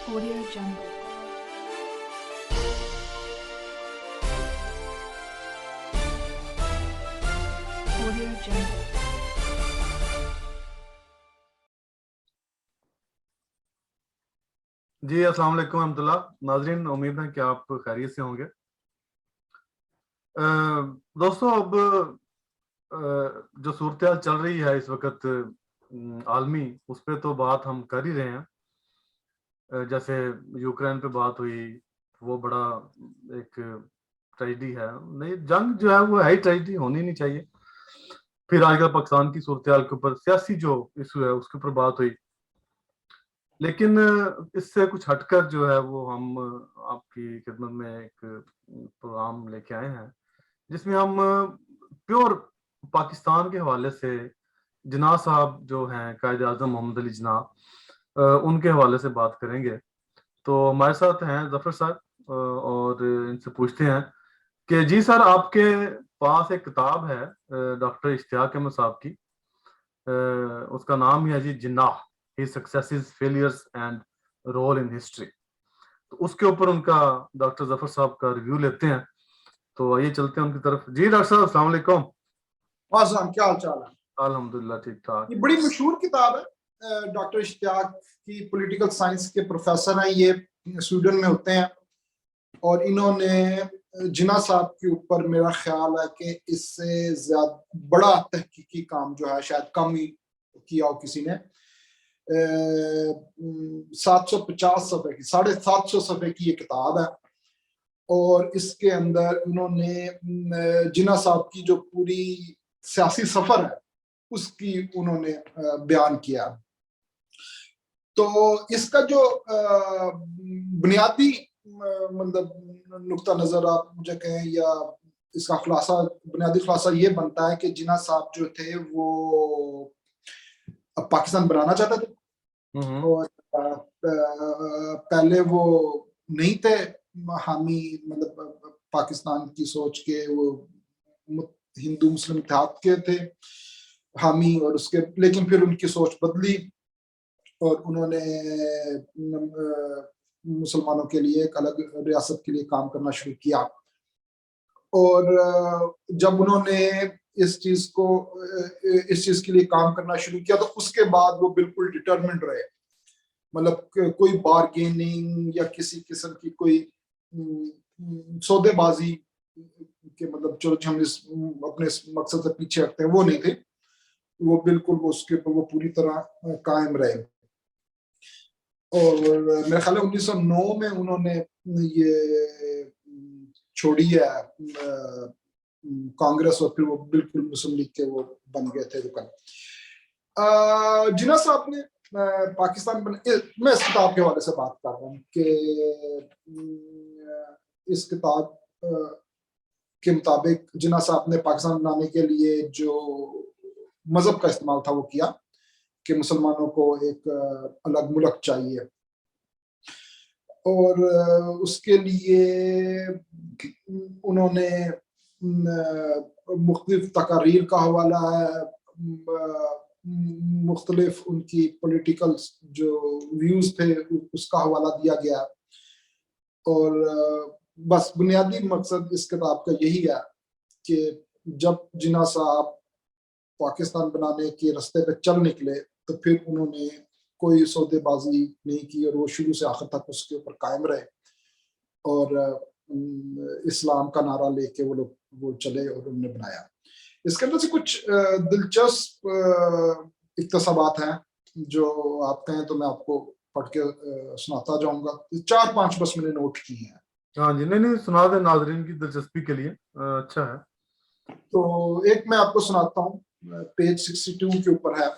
Audio Jungle. Audio Jungle. जी अस्सलाम वालेकुम रहमतुल्लाह। नाज़रीन, उम्मीद है कि आप खैरियत से होंगे। दोस्तों, अब जो सूरत चल रही है इस वक्त आलमी, उस पर तो बात हम कर ही रहे हैं। जैसे यूक्रेन पे बात हुई, वो बड़ा एक ट्रेजेडी है। नहीं, जंग जो है वो है ही ट्रेजेडी, होनी नहीं चाहिए। फिर आजकल पाकिस्तान की सूरत के ऊपर सियासी जो इशू है उसके ऊपर बात हुई, लेकिन इससे कुछ हटकर जो है वो हम आपकी खिदमत में एक प्रोग्राम लेके आए हैं जिसमें हम प्योर पाकिस्तान के हवाले से जिन्ना साहब जो हैं कायद आजम मोहम्मद अली जिन्ना, उनके हवाले से बात करेंगे। तो हमारे साथ हैं जफर साहब, और इनसे पूछते हैं कि जी सर, आपके पास एक किताब है डॉक्टर इश्तियाक अहमद साहब की, उसका नाम है जी जिन्ना, His Successes, Failures and Role in History। तो उसके ऊपर उनका डॉक्टर जफर साहब का रिव्यू लेते हैं। तो आइए चलते हैं उनकी तरफ। जी डॉक्टर साहब, अस्सलाम वालेकुम। आज़म, क्या हाल चाल है? अल्हम्दुलिल्लाह, ठीक ठाक। ये बड़ी मशहूर किताब है, डॉक्टर इश्तियाक की, पॉलिटिकल साइंस के प्रोफेसर हैं, ये स्वीडन में होते हैं। और इन्होंने जिन्ना साहब के ऊपर, मेरा ख्याल है कि इससे ज्यादा बड़ा तहकीकी काम जो है शायद कम ही किया हो किसी ने। 750 सफ़े की, 750 सफ़े की ये किताब है। और इसके अंदर उन्होंने जिन्ना साहब की जो पूरी सियासी सफर है उसकी उन्होंने बयान किया। तो इसका जो बुनियादी मतलब नुक्ता नजर आप मुझे कहें, या इसका खुलासा, बुनियादी खुलासा ये बनता है कि जिन्ना साहब जो थे वो पाकिस्तान बनाना चाहते थे। और पहले वो नहीं थे हामी, मतलब पाकिस्तान की सोच के, वो हिंदू मुस्लिम इत्तेहाद के थे हामी। और उसके लेकिन फिर उनकी सोच बदली और उन्होंने मुसलमानों के लिए एक अलग रियासत के लिए काम करना शुरू किया। और जब उन्होंने इस चीज के लिए काम करना शुरू किया तो उसके बाद वो बिल्कुल डिटरमिन्ड रहे। मतलब कोई बार्गेनिंग या किसी किस्म की कोई सौदेबाजी के, मतलब चलो हम इस अपने मकसद से पीछे हटते हैं, वो नहीं थे। वो बिल्कुल उसके ऊपर वो पूरी तरह कायम रहे। और मेरे ख्याल 1909 में उन्होंने ये छोड़ी है कांग्रेस, और फिर वो बिल्कुल मुस्लिम लीग के वो बन गए थे रुकन। जिन्ना साहब ने पाकिस्तान मैं इस किताब के हवाले से बात कर रहा हूँ कि इस किताब के मुताबिक जिन्ना साहब ने पाकिस्तान बनाने के लिए जो मजहब का इस्तेमाल था वो किया कि मुसलमानों को एक अलग मुल्क चाहिए। और उसके लिए उन्होंने मुख्तलिफ तकारीर का हवाला है, मुख्तलिफ उनकी पॉलिटिकल जो व्यूज थे उसका हवाला दिया गया। और बस बुनियादी मकसद इस किताब का यही है कि जब जिन्ना साहब पाकिस्तान बनाने के रास्ते पे चल निकले तो फिर उन्होंने कोई सौदेबाजी नहीं की और वो शुरू से आखिर तक उसके ऊपर कायम रहे। और इस्लाम का नारा लेके वो लोग वो चले और उन्होंने बनाया। इसके अंदर से कुछ दिलचस्प इक्तसाबात हैं जो आप कहें तो मैं आपको पढ़ के सुनाता जाऊंगा। 4-5 बस मैंने नोट की हैं। हाँ जी, नहीं सुना दे नाजरीन की दिलचस्पी के लिए, अच्छा है। तो एक मैं आपको सुनाता हूँ, पेज 62 के ऊपर है।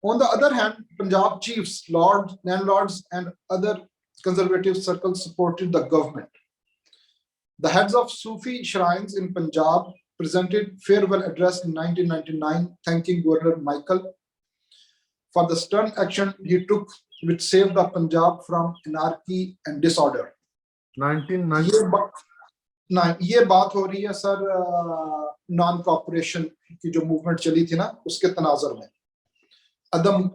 On the other hand, Punjab chiefs, lords, landlords, and other conservative circles supported the government. The heads of Sufi shrines in Punjab presented farewell address in 1999, thanking Governor Michael for the stern action he took, which saved the Punjab from anarchy and disorder. 1990 ये बात हो रही है sir non cooperation की जो movement चली थी ना, उसके तनाजर में, अदम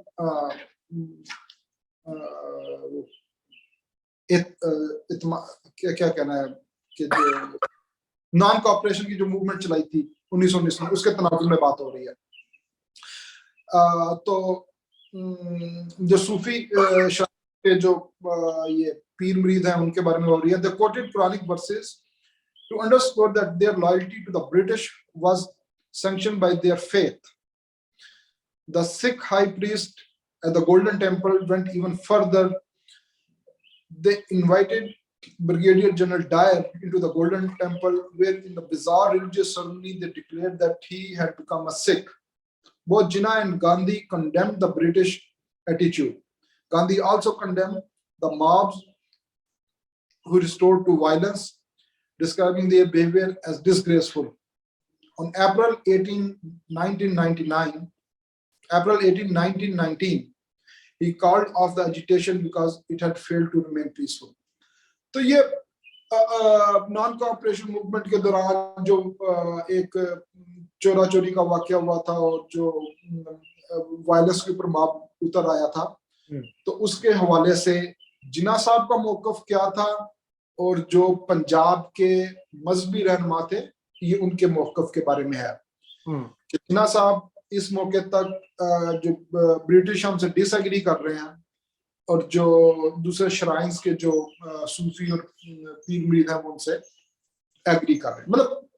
क्या कहना है कि जो नॉन कॉपरेशन की जो मूवमेंट चलाई थी 1919 में, उसके तनाजुर में बात हो रही है। तो जो सूफी के जो ये पीर मुरीद हैं उनके बारे में हो रही है। The coated Quranic verses to underscore that their loyalty to the British was sanctioned by their faith. The Sikh high priest at the Golden Temple went even further. They invited Brigadier General Dyer into the Golden Temple, where in the bizarre religious ceremony they declared that he had become a Sikh. Both Jinnah and Gandhi condemned the British attitude. Gandhi also condemned the mobs who resorted to violence, describing their behavior as disgraceful. On April 18, 1919, he called off the agitation because it had failed to remain peaceful. तो ये non cooperation movement के दौरान जो एक चोरा चोरी का वाकया हुआ था और जो वायलेंस के ऊपर माप उतर आया था, तो उसके हवाले से जिन्ना साहब का मौकफ क्या था और जो पंजाब के मजहबी रहनुमा थे ये उनके मौकफ के बारे में है। जिन्ना साहब इस मौके तक जो ब्रिटिश हमसे डिसएग्री कर रहे हैं और जो दूसरे श्राइन्स के जो सूफी और पीर मुरीद हैं उनसे एग्री कर रहे हैं। मतलब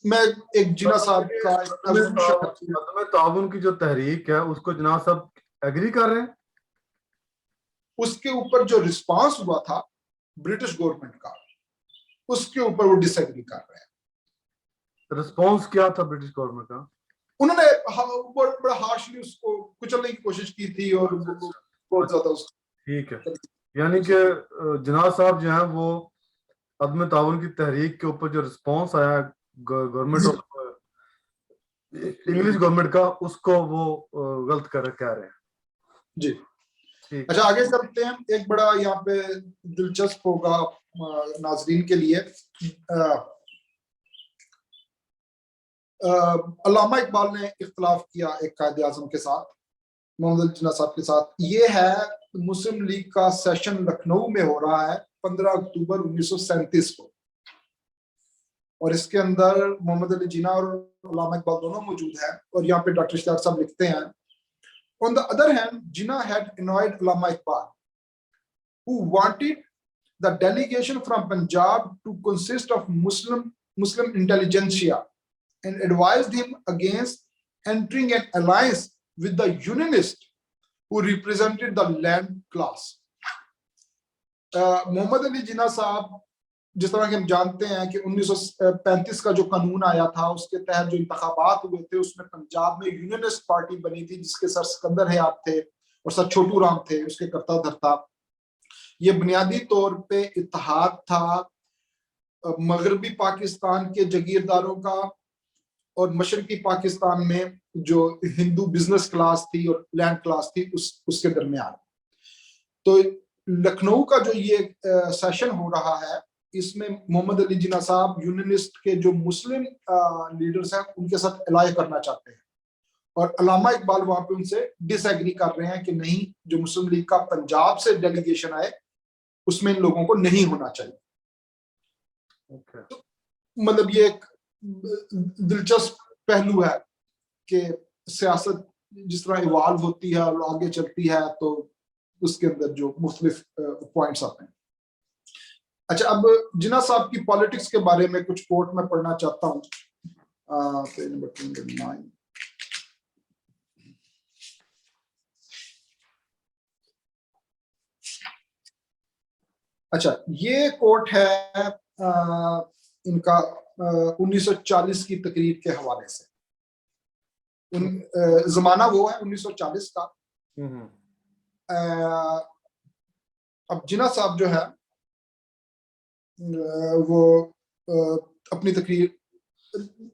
मैं एक जिन्ना साहब का ताउन की जो तहरीक है उसको जिन्ना साहब एग्री कर रहे हैं, उसके ऊपर जो रिस्पांस हुआ था ब्रिटिश गवर्नमेंट का उसके ऊपर वो डिसएग्री कर रहे हैं। रिस्पांस क्या था ब्रिटिश गवर्नमेंट का? उन्होंने बड़ा हार्शली उसको कुचलने की कोशिश की थी और बहुत ज्यादा उसको। ठीक है, यानी कि जनाब साहब जो हैं वो अदम ताउन की तहरीक के ऊपर जो रिस्पांस आया गवर्नमेंट ऑफ इंग्लिश गवर्नमेंट का उसको वो गलत कह रहे हैं जी। अच्छा आगे चलते हैं। एक बड़ा यहाँ पे दिलचस्प होगा नाजरीन के लिए, अल्लामा इकबाल ने इख्तिलाफ किया एक कायदे आजम के साथ, मोहम्मद अली जिन्ना साहब के साथ। ये है मुस्लिम लीग का सेशन लखनऊ में हो रहा है 15 अक्टूबर 1937 को, और इसके अंदर मोहम्मद अली जिन्ना और अल्लामा इकबाल दोनों मौजूद हैं। और यहाँ पे डॉक्टर इश्तियाक साहब लिखते हैं, on the other hand, Jinnah had annoyed Allama Iqbal, who wanted the delegation from Punjab to consist of Muslim intelligentsia and advised him against entering an alliance with the Unionists who represented the land class. Mohammad Ali Jinnah साहब, जिस तरह कि हम जानते हैं कि 1935 का जो कानून आया था उसके तहत जो इंतखाबात हुए थे उसमें पंजाब में यूनियनिस्ट पार्टी बनी थी जिसके सर सिकंदर हयात थे और सर छोटू राम थे उसके कर्ता धर्ता। ये बुनियादी तौर पे इत्तेहाद था मगरबी पाकिस्तान के जगीरदारों का और मशरकी पाकिस्तान में जो हिंदू बिजनेस क्लास थी और लैंड क्लास थी उसके दरमियान। तो लखनऊ का जो ये सेशन हो रहा है इसमें मोहम्मद अली जिन्ना साहब यूनियनिस्ट के जो मुस्लिम लीडर्स हैं उनके साथ अलाय करना चाहते हैं और अल्लामा इकबाल वहां पे उनसे डिसएग्री कर रहे हैं कि नहीं, जो मुस्लिम लीग का पंजाब से डेलीगेशन आए उसमें इन लोगों को नहीं होना चाहिए। तो मतलब ये एक दिलचस्प पहलू है कि सियासत जिस तरह इवॉल्व होती है और आगे चलती है तो उसके अंदर जो मुख्तलिफ पॉइंट्स आते हैं। अच्छा, अब जिन्ना साहब की पॉलिटिक्स के बारे में कुछ कोट मैं पढ़ना चाहता हूँ। अच्छा, ये कोट है इनका 1940 की तकरीर के हवाले से। जमाना वो है 1940 का। अब जिन्ना साहब जो है वो अपनी तकरीर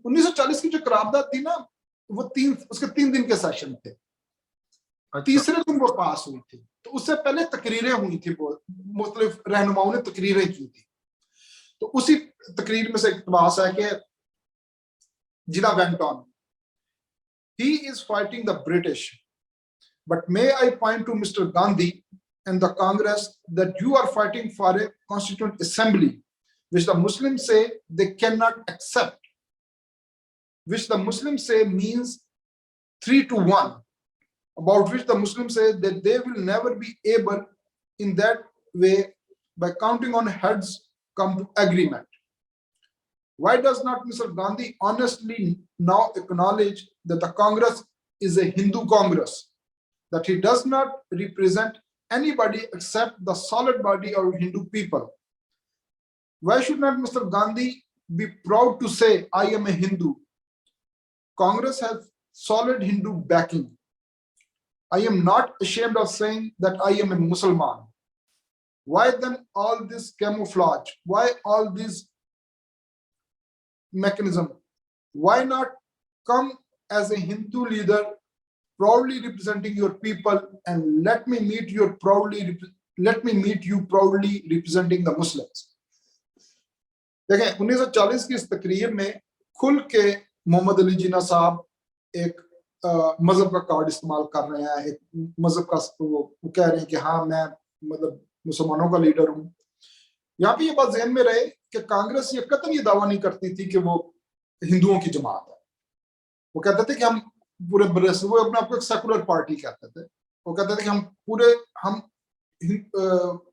1940 की जो करारदाद थी ना वो उसके 3 दिन के सेशन थे। अच्छा। तीसरे दिन वो पास हुई थी, तो उससे पहले तकरीरें हुई थी, मुख्तलिफ रहनुमाओं ने तकरीरें की थी। तो उसी तकरीर में से इक़्तिबास है कि Jinnah went on, he is fighting the British, But may I point to Mr. Gandhi and the Congress that you are fighting for a constituent assembly, which the Muslims say they cannot accept, which the Muslims say means 3-1, about which the Muslims say that they will never be able in that way by counting on heads come to agreement. Why does not Mr. Gandhi honestly now acknowledge that the Congress is a Hindu Congress, that he does not represent anybody except the solid body of Hindu people? Why should not Mr. Gandhi be proud to say, I am a Hindu? Congress has solid Hindu backing. I am not ashamed of saying that I am a Muslim. Why then all this camouflage? Why all this mechanism? Why not come as a Hindu leader, proudly representing your people, and let me meet you proudly representing the Muslims? देखें 1940 की इस तकरीर में खुल के मोहम्मद अली जिन्ना साहब एक मजहब का कार्ड इस्तेमाल कर रहे हैं, एक मजहब का वो कह रहे हैं कि हाँ मैं मतलब मुसलमानों का लीडर हूँ। यहाँ पे ये बात ज़हन में रहे कि कांग्रेस ये कतई ये दावा नहीं करती थी कि वो हिंदुओं की जमात है। वो कहते थे कि हम पूरे वो अपने आप को एक सेकुलर पार्टी कहते थे। वो कहते थे कि हम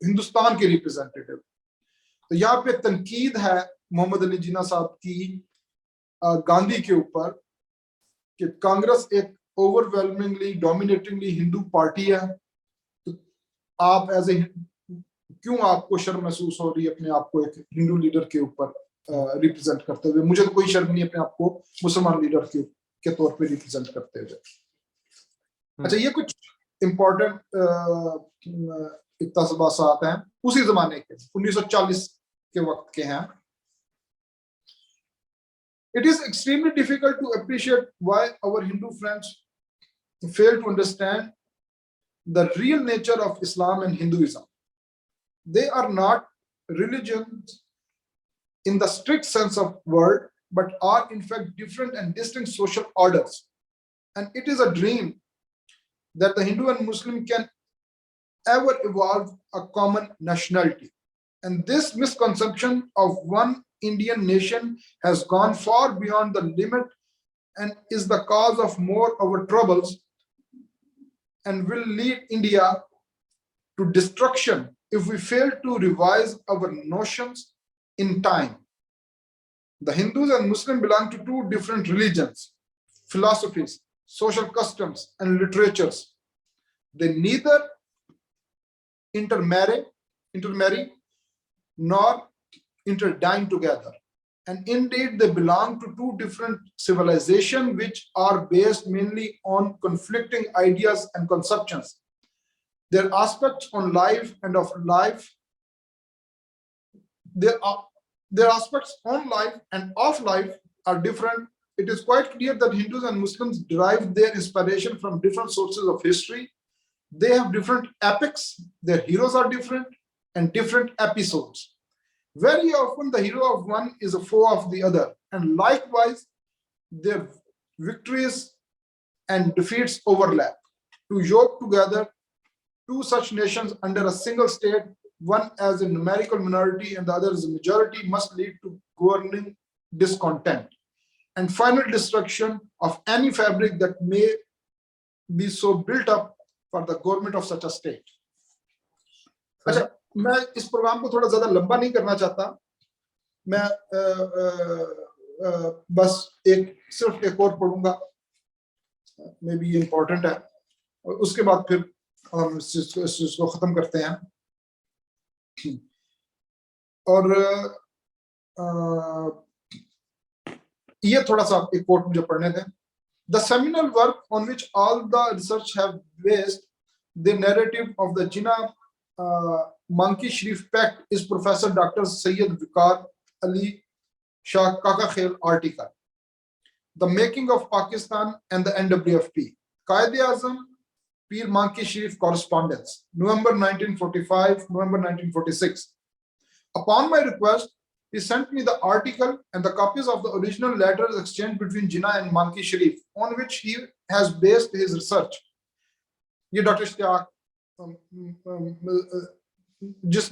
हिंदुस्तान के रिप्रेजेंटेटिव। तो यहाँ पे तनकीद है मोहम्मद अली जिन्ना साहब की गांधी के ऊपर कि कांग्रेस एक ओवरवेलमिंगली डोमिनेटिंगली हिंदू पार्टी है, तो आप एज ए क्यों आपको शर्म महसूस हो रही है अपने आप को एक हिंदू लीडर के ऊपर रिप्रेजेंट करते हुए? मुझे तो कोई शर्म नहीं अपने आप को मुसलमान लीडर के तौर पे रिप्रेजेंट करते हुए। अच्छा, ये कुछ इम्पोर्टेंट इक्तसाबात हैं उसी जमाने के 1940 के वक्त के हैं। It is extremely difficult to appreciate why our Hindu friends fail to understand the real nature of Islam and Hinduism. They are not religions in the strict sense of word, but are in fact different and distinct social orders. And it is a dream that the Hindu and Muslim can ever evolve a common nationality. And this misconception of one Indian nation has gone far beyond the limit and is the cause of more of our troubles and will lead India to destruction if we fail to revise our notions in time. The Hindus and Muslims belong to two different religions, philosophies, social customs, and literatures. They neither intermarry nor interdine together. And indeed, they belong to two different civilizations which are based mainly on conflicting ideas and conceptions. Their aspects on life and of life, their aspects on life and of life are different. It is quite clear that Hindus and Muslims derive their inspiration from different sources of history. They have different epics, their heroes are different, and different episodes. Very often the hero of one is a foe of the other, and likewise their victories and defeats overlap. To yoke together two such nations under a single state, one as a numerical minority and the other as a majority, must lead to governing discontent and final destruction of any fabric that may be so built up for the government of such a state. अच्छा, मैं इस programme को थोड़ा ज्यादा लंबा नहीं करना चाहता। मैं बस सिर्फ एक और पढ़ूंगा, मे बी ये इम्पोर्टेंट है, और उसके बाद फिर हम इस चीज को खत्म करते हैं। और ये थोड़ा सा एक कोट मुझे पढ़ने दें। The seminal work on which all the research have based the narrative of the Jinnah Monkey Sharif Pact is Professor Dr. Sayyid Viqar Ali Shah Kaka Khail article, The Making of Pakistan and the NWFP, Qaid Azam Pir Monkey Sharif Correspondence, November 1945, November 1946. Upon my request, he sent me the article and the copies of the original letters exchanged between Jinnah and Monkey Sharif, on which he has based his research. ये doctor Ishtiyaq जिस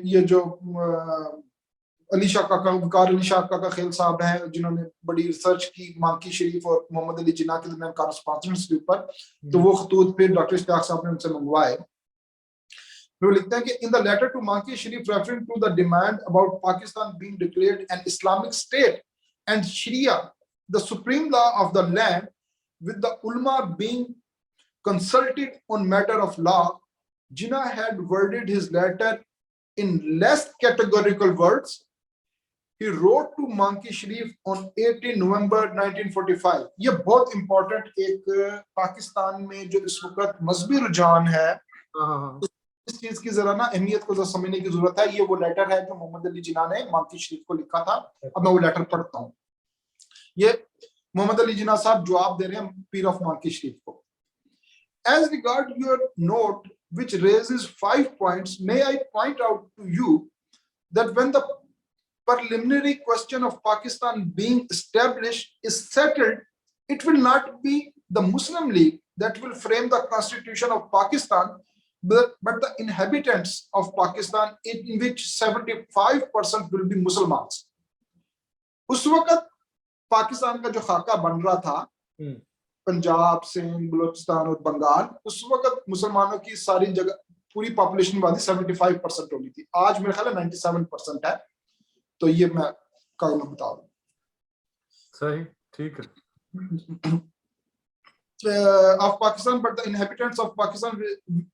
ये जो अली शाह काका वकार अली शाह काका खेल साहब हैं जिन्होंने बड़ी रिसर्च की मांकी शरीफ और मोहम्मद अली जिन्ना के दरमियान कॉरेस्पॉन्डेंस के ऊपर, तो वो खतूत फिर डॉक्टर इश्तियाक साहब ने उनसे मंगवाए। वो लिखते हैं कि in the letter to Manki Sharif referring to the demand about Pakistan being declared an Islamic state and sharia the supreme law of the land with the ulama being consulted on matter of law, Jinnah had worded his letter in less categorical words. He wrote to Manki Sharif on 18 November 1945. ये बहुत important एक पाकिस्तान में जो इस वक्त मजहबी रुझान है, इस चीज की जरा ना अहमियत को समझने की जरूरत है। ये वो लेटर है जो मोहम्मद अली जिन्ना ने मांकी शरीफ को लिखा था। अब मैं वो लेटर पढ़ता हूँ। ये मोहम्मद अली जिन्ना साहब जवाब दे रहे हैं पीर ऑफ मांकी शरीफ को। As regard your note, which raises 5 points, may I point out to you that when the preliminary question of Pakistan being established is settled, it will not be the Muslim League that will frame the constitution of Pakistan, but the inhabitants of Pakistan, in which 75% will be Muslims. उस वक्त पाकिस्तान का जो खाका बन रहा था, पंजाब, सिंध, बलूचिस्तान और बंगाल, उस वक्त मुसलमानों की सारी जगह पूरी पॉपुलेशन वादी 75% होगी थी। आज मेरे ख्याल है 97% है। तो ये मैं कागज में बता दूं। सही, ठीक है। Of Pakistan, but the inhabitants of Pakistan,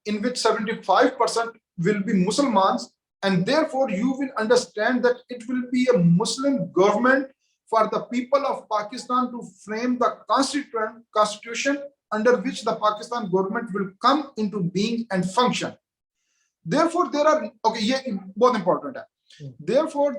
in which 75% will be Muslims, and therefore you will understand that it will be a Muslim government for the people of Pakistan to frame the constitution under which the Pakistan government will come into being and function. Therefore, there are, okay, ये बहुत important है. Therefore,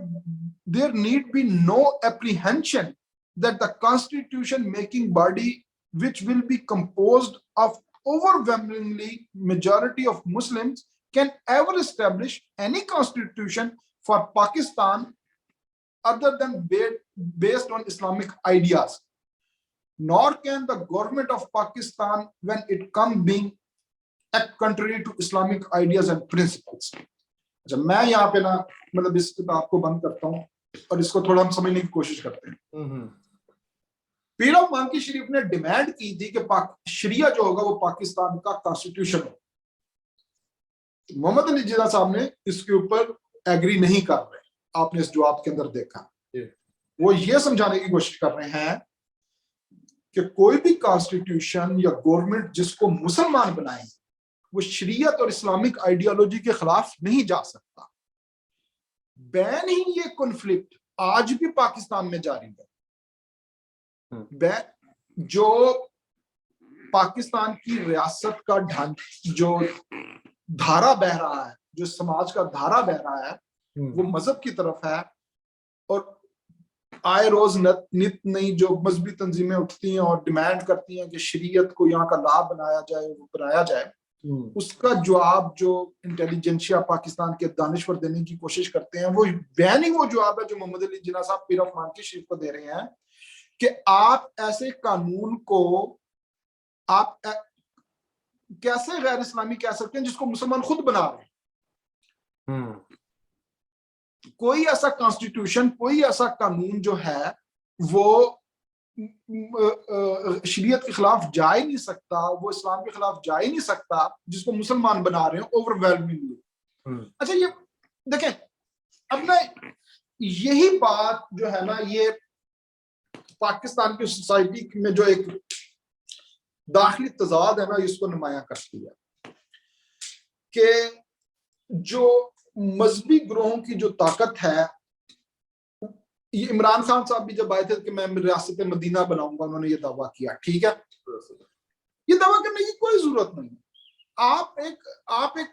there need be no apprehension that the constitution making body, which will be composed of overwhelmingly majority of Muslims, can ever establish any constitution for Pakistan other than based on Islamic ideas. Nor can the government of Pakistan, when it comes being, act contrary to Islamic ideas and principles. अच्छा, मैं यहाँ पे ना मतलब इस किताब को बंद करता हूँ और इसको थोड़ा हम समझने की कोशिश करते हैं। पीर ऑफ मांकी शरीफ ने डिमांड की थी कि शरिया जो होगा वो पाकिस्तान का कॉन्स्टिट्यूशन हो। मोहम्मद अली जिन्ना साहब ने इसके ऊपर एग्री नहीं कर रहे। आपने इस जवाब के अंदर देखा, वो ये समझाने की कोशिश कर रहे हैं कि कोई भी कॉन्स्टिट्यूशन या गवर्नमेंट जिसको मुसलमान बनाए वो शरीयत और इस्लामिक आइडियोलॉजी के खिलाफ नहीं जा सकता। बैन ही ये कॉन्फ्लिक्ट आज भी पाकिस्तान में जारी है। जो पाकिस्तान की रियासत का जो धारा बह रहा है, जो समाज का धारा बह रहा है, वो मजहब की तरफ है। और आए रोज नित नई जो मजहबी तंजीमें उठती हैं और डिमांड करती हैं कि शरीयत को यहाँ का लाभ बनाया जाए, वो बनाया जाए, उसका जवाब जो इंटेलिजेंशिया पाकिस्तान के दानिश्वर देने की कोशिश करते हैं, वो बैनिंग वो जवाब है जो मोहम्मद अली जिन्ना साहब पीर ऑफ मांकी शरीफ को दे रहे हैं कि आप ऐसे कानून को आप कैसे गैर इस्लामी कह सकते हैं जिसको मुसलमान खुद बना रहे हैं। कोई ऐसा कॉन्स्टिट्यूशन, कोई ऐसा कानून जो है वो शरीयत के खिलाफ जा ही नहीं सकता, वो इस्लाम के खिलाफ जा ही नहीं सकता जिसको मुसलमान बना रहे हो ओवरवेलमिंगली। अच्छा, ये देखें, अब ना यही बात जो है ना, ये पाकिस्तान की सोसाइटी में जो एक दाखिली तजाद है ना, इसको नुमाया करती है कि जो मजहबी ग्रोहों की जो ताकत है, ये इमरान खान साहब भी जब आए थे कि मैं रियासत मदीना बनाऊंगा, उन्होंने ये दावा किया। ठीक है, ये दावा करने की कोई जरूरत नहीं। आप एक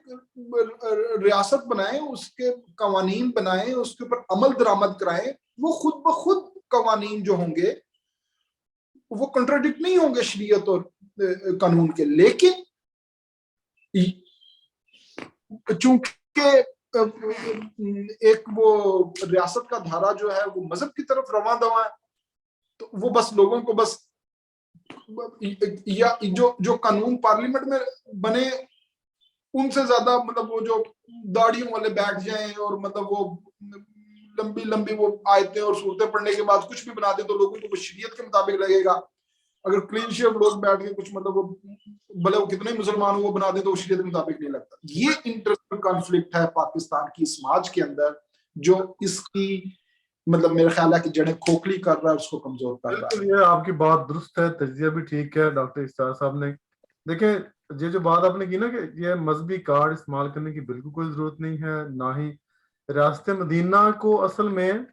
रियासत बनाएं, उसके कवानीन बनाएं, उसके ऊपर अमल दरामद कराएं, वो खुद ब खुद कवानीन जो होंगे वो कंट्राडिक्ट नहीं होंगे शरीयत और कानून के। लेकिन चूंकि एक वो रियासत का धारा जो है वो मजहब की तरफ रवा दवा है, तो वो बस लोगों को बस या जो कानून पार्लियामेंट में बने उनसे ज्यादा मतलब वो जो दाढ़ियों वाले बैठ जाएं और मतलब वो लंबी लंबी वो आयतें और सूरतें पढ़ने के बाद कुछ भी बना दे तो लोगों को वो शरीयत के मुताबिक लगेगा। अगर क्लीन शेव लोग बैठ के कुछ मतलब वो भले वो कितने मुसलमान हो वो बना दे तो वो शरीयत के मुताबिक नहीं लगता। ये इंटरनल कॉन्फ्लिक्ट है पाकिस्तान की समाज के अंदर जो इसकी मतलब मेरे ख्याल है कि जड़ें खोखली कर रहा है, उसको कमजोर कर रहा है। बिल्कुल, ये आपकी बात दुरुस्त है, तजिया भी ठीक है डॉक्टर इफ्तार साहब ने। देखिए, ये जो बात आपने की ना कि ये मजहबी कार्ड इस्तेमाल करने की बिल्कुल कोई जरूरत नहीं है, ना ही रियासत मदीना को असल में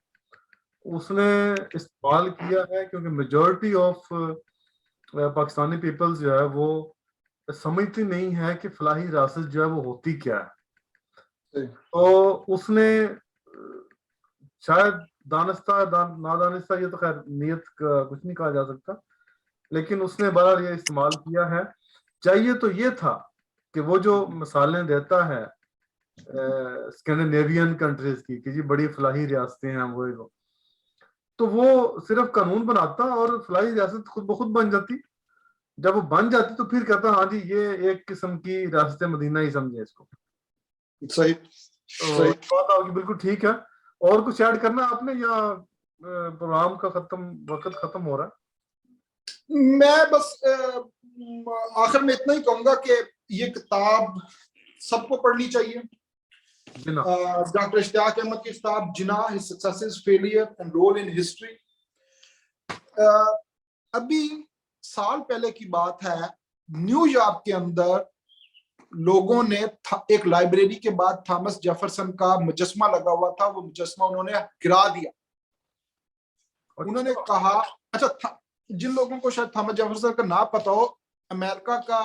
उसने इस्तेमाल किया है, क्योंकि मेजॉरिटी ऑफ पाकिस्तानी पीपल्स जो है वो समझती नहीं है कि फलाही रियासत जो है वो होती क्या है। तो उसने शायद नादानिस्ता, ये तो खैर नियत का कुछ नहीं कहा जा सकता, लेकिन उसने बहरहाल ये इस्तेमाल किया है। चाहिए तो ये था कि वो जो मिसालें देता है स्कैंडिनेवियन कंट्रीज की कि जी बड़ी फलाही रियासतें हैं वो, तो वो सिर्फ कानून बनाता और फलाही रियासत खुद ब खुद बन जाती। जब वो बन जाती तो फिर कहता हाँ जी ये एक किस्म की रियासत मदीना ही समझे इसको। सही तो बात आपकी बिल्कुल ठीक है। और कुछ ऐड करना आपने या प्रोग्राम का वक्त खत्म हो रहा है? मैं बस आखिर में इतना ही कहूंगा कि ये किताब सबको पढ़नी चाहिए। डॉक्टर इश्तियाक अहमद की किताब Jinnah, his successes, failure and role in history. अभी साल पहले की बात है, न्यूयॉर्क के अंदर लोगों ने एक लाइब्रेरी के बाद थॉमस जेफरसन का मुजस्मा लगा हुआ था, वो मुजस्मा उन्होंने गिरा दिया। उन्होंने कहा, अच्छा जिन लोगों को शायद थॉमस जेफरसन का नाम पता हो, अमेरिका का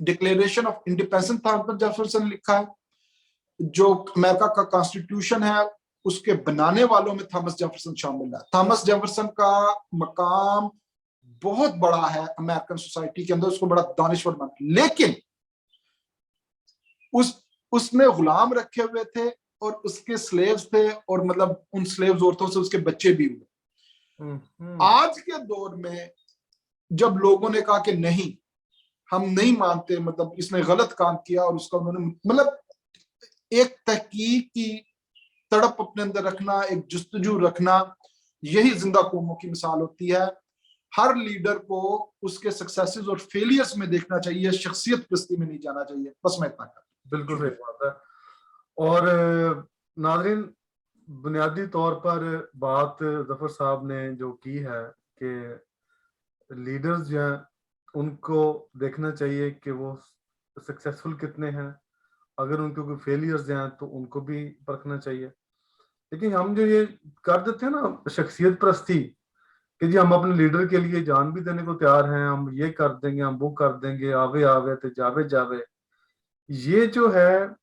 declaration of independence Thomas Jefferson लिखा है। जो अमेरिका का कॉन्स्टिट्यूशन है उसके बनाने वालों में थॉमस जेफरसन शामिल है। थॉमस जेफरसन का मकाम बहुत बड़ा है अमेरिकन सोसाइटी के अंदर, उसको बड़ा दानिश्वर माना, लेकिन उसने गुलाम रखे हुए थे और उसके स्लेव्स थे और मतलब उन स्लेव्स औरतों से उसके बच्चे भी हुए। आज के दौर में जब लोगों ने कहा कि नहीं हम नहीं मानते, मतलब इसने गलत काम किया और उसका उन्होंने मतलब एक तहकीक की तड़प अपने अंदर रखना, एक जुस्तजू रखना, यही जिंदा कौमों की मिसाल होती है। हर लीडर को उसके सक्सेसेस और फेलियर्स में देखना चाहिए, शख्सियत प्रस्ती में नहीं जाना चाहिए। बस मैं इतना कर। बिल्कुल सही बात है। और नाज़रीन, बुनियादी तौर पर बात जफर साहब ने जो की है कि लीडर्स जो हैं उनको देखना चाहिए कि वो सक्सेसफुल कितने हैं, अगर उनके कोई फेलियर्स हैं तो उनको भी परखना चाहिए। लेकिन हम जो ये कर देते हैं ना शख्सियत प्रस्ती कि जी हम अपने लीडर के लिए जान भी देने को तैयार हैं, हम ये कर देंगे, हम वो कर देंगे, आवे आवे तो जावे जावे, ये जो है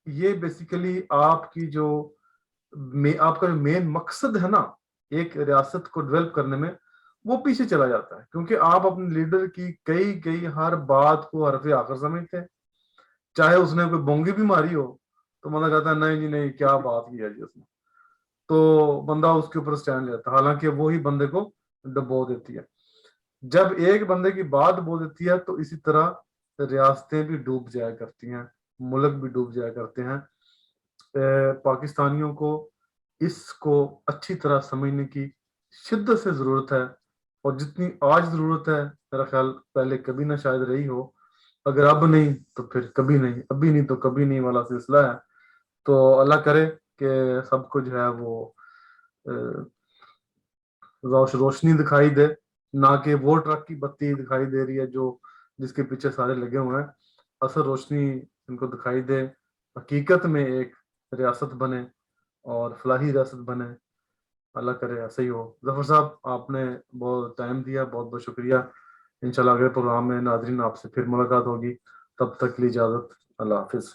ये बेसिकली आपकी जो आपका जो मेन मकसद है ना एक रियासत को डेवलप करने में, वो पीछे चला जाता है, क्योंकि आप अपने लीडर की कई कई हर बात को हरफ आखिर समझते हैं। चाहे उसने कोई बोंगी भी मारी हो तो बंदा कहता है नहीं जी नहीं, क्या बात की है जी उसने, तो बंदा उसके ऊपर स्टैंड लेता है, हालांकि वो ही बंदे को डबो देती है। जब एक बंदे की बात बो देती है तो इसी तरह रियासतें भी डूब जाया करती हैं, मुल्क भी डूब जाया करते हैं। पाकिस्तानियों को इसको अच्छी तरह समझने की शिद्दत से ज़रूरत है, और जितनी आज ज़रूरत है मेरा ख्याल पहले कभी ना शायद रही हो। अगर अब नहीं तो फिर कभी नहीं, अभी नहीं तो कभी नहीं वाला सिलसिला है। तो अल्लाह करे कि सबको जो है वो रोशनी दिखाई दे, ना कि वो ट्रक की बत्ती दिखाई दे रही है जो जिसके पीछे सारे लगे हुए हैं। असल रोशनी इनको दिखाई दे, हकीकत में एक रियासत बने और फलाही रियासत बने। अल्लाह करे ऐसा ही हो। जफर साहब, आपने बहुत टाइम दिया, बहुत बहुत शुक्रिया। इंशाल्लाह अगले प्रोग्राम में नाज़रीन आपसे फिर मुलाकात होगी, तब तक के लिए इजाज़त। अल्लाह हाफिज़।